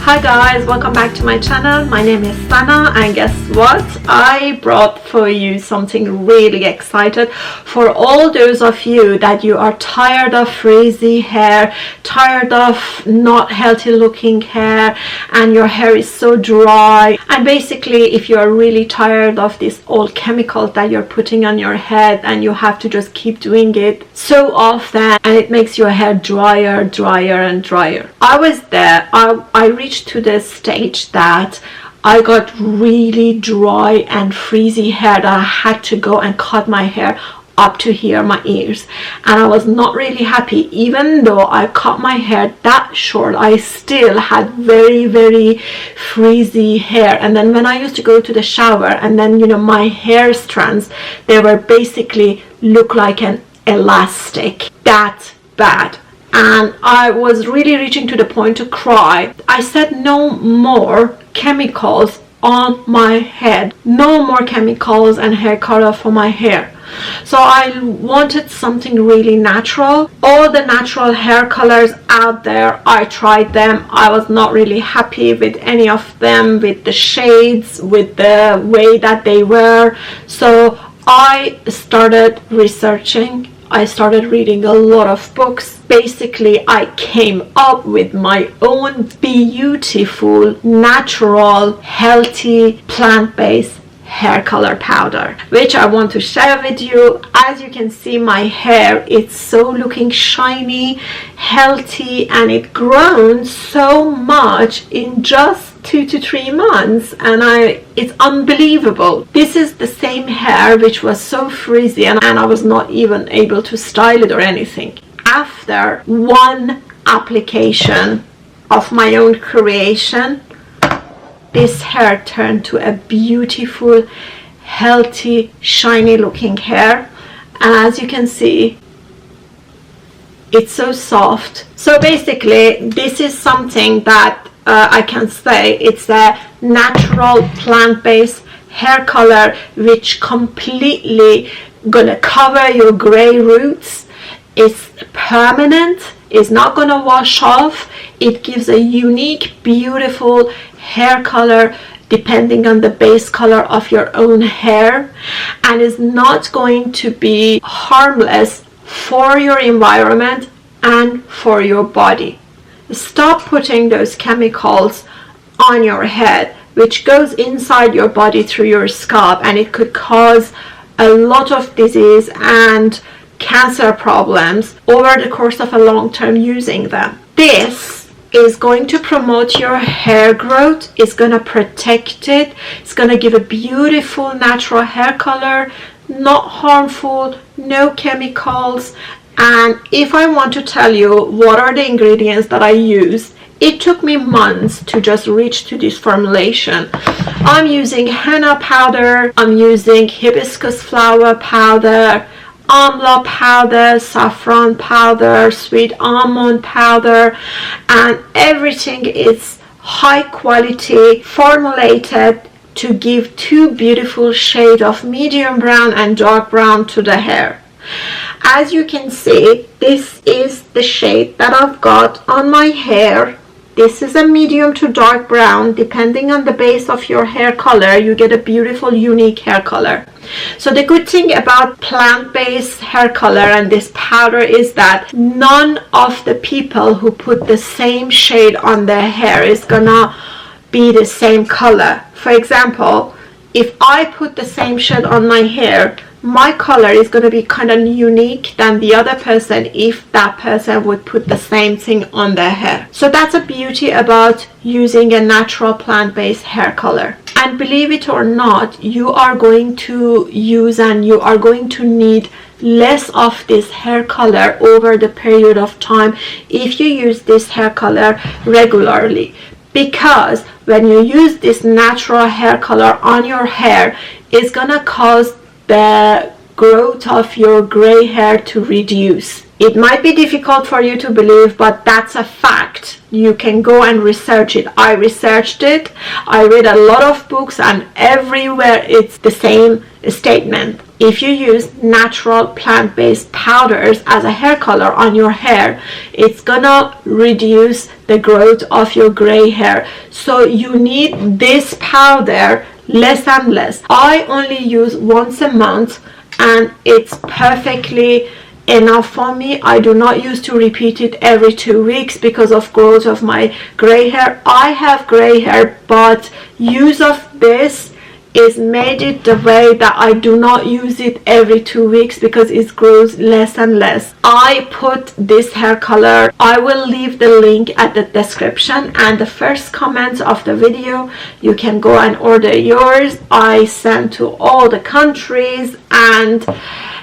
Hi guys, welcome back to my channel. My name is Sana, and guess what? I brought for you something really excited for all those of you that you are tired of frizzy hair, tired of not healthy looking hair, and your hair is so dry. And basically, if you are really tired of this old chemicals that you're putting on your head and you have to just keep doing it so often, and it makes your hair drier and drier. I was there. I reached to the stage that I got really dry and frizzy hair that I had to go and cut my hair up to here, my ears, and I was not really happy. Even though I cut my hair that short, I still had very frizzy hair. And then when I used to go to the shower, and then my hair strands, they were basically look like an elastic, that bad. And I was really reaching to the point to cry. I said no more chemicals on my head, no more chemicals and hair color for my hair. So I wanted something really natural. All the natural hair colors out there, I tried them. I was not really happy with any of them, with the shades, with the way that they were. So I started researching. I started reading a lot of books. Basically, I came up with my own beautiful, natural, healthy, plant-based hair color powder, which I want to share with you. As you can see, my hair, it's so looking shiny, healthy, and it grown so much in just 2 to 3 months, and it's unbelievable. This is the same hair which was so frizzy, and I was not even able to style it or anything. After one application of my own creation, this hair turned to a beautiful, healthy, shiny looking hair. And as you can see, it's so soft. So basically, this is something that I can say it's a natural plant-based hair color which completely gonna cover your gray roots. It's permanent, it's not gonna wash off. It gives a unique, beautiful hair color depending on the base color of your own hair, and is not going to be harmless for your environment and for your body. Stop putting those chemicals on your head, which goes inside your body through your scalp, and it could cause a lot of disease and cancer problems over the course of a long term using them. This is going to promote your hair growth, it's going to protect it, it's going to give a beautiful natural hair color, not harmful, no chemicals. And if I want to tell you what are the ingredients that I use, it took me months to just reach to this formulation. I'm using henna powder, I'm using hibiscus flower powder, amla powder, saffron powder, sweet almond powder, and everything is high quality, formulated to give two beautiful shades of medium brown and dark brown to the hair. As you can see, this is the shade that I've got on my hair. This is a medium to dark brown. Depending on the base of your hair color, you get a beautiful, unique hair color. So the good thing about plant-based hair color and this powder is that none of the people who put the same shade on their hair is gonna be the same color. For example, if I put the same shade on my hair, my color is going to be kind of unique than the other person if that person would put the same thing on their hair. So that's a beauty about using a natural plant-based hair color. And believe it or not, you are going to use and you are going to need less of this hair color over the period of time if you use this hair color regularly. Because when you use this natural hair color on your hair, it's gonna cause the growth of your gray hair to reduce. It might be difficult for you to believe, but that's a fact. You can go and research it. I researched it. I read a lot of books, and everywhere it's the same statement. if you use natural plant-based powders as a hair color on your hair, it's gonna reduce the growth of your gray hair. So you need this powder less and less. I only use once a month and it's perfectly enough for me. I do not use to repeat it every 2 weeks because of growth of my gray hair. I have gray hair, but use of this is made it the way that I do not use it every 2 weeks because it grows less and less. I put this hair color, I will leave the link at the description and the first comment of the video. You can go and order yours. I send to all the countries and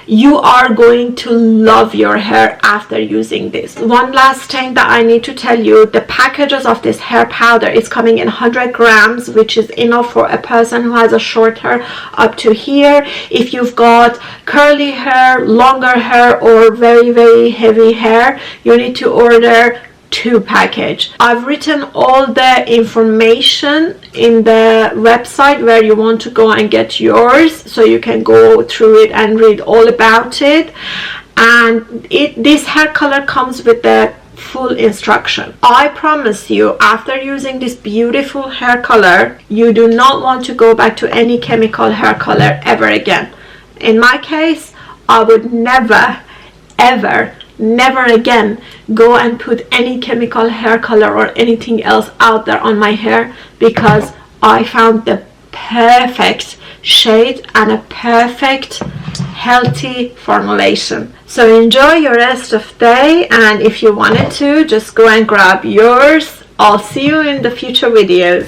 you are going to love your hair after using this. One last thing that I need to tell you, the packages of this hair powder is coming in 100 grams, which is enough for a person who has a short hair up to here. If you've got curly hair, longer hair, or very heavy hair, you need to order 2 package. I've written all the information in the website where you want to go and get yours, so you can go through it and read all about it. And this hair color comes with the full instruction. I promise you, after using this beautiful hair color, you do not want to go back to any chemical hair color ever again. In my case, I would never again go and put any chemical hair color or anything else out there on my hair, because I found the perfect shade and a perfect healthy formulation. So enjoy your rest of day, and if you wanted to, just go and grab yours. I'll see you in the future videos.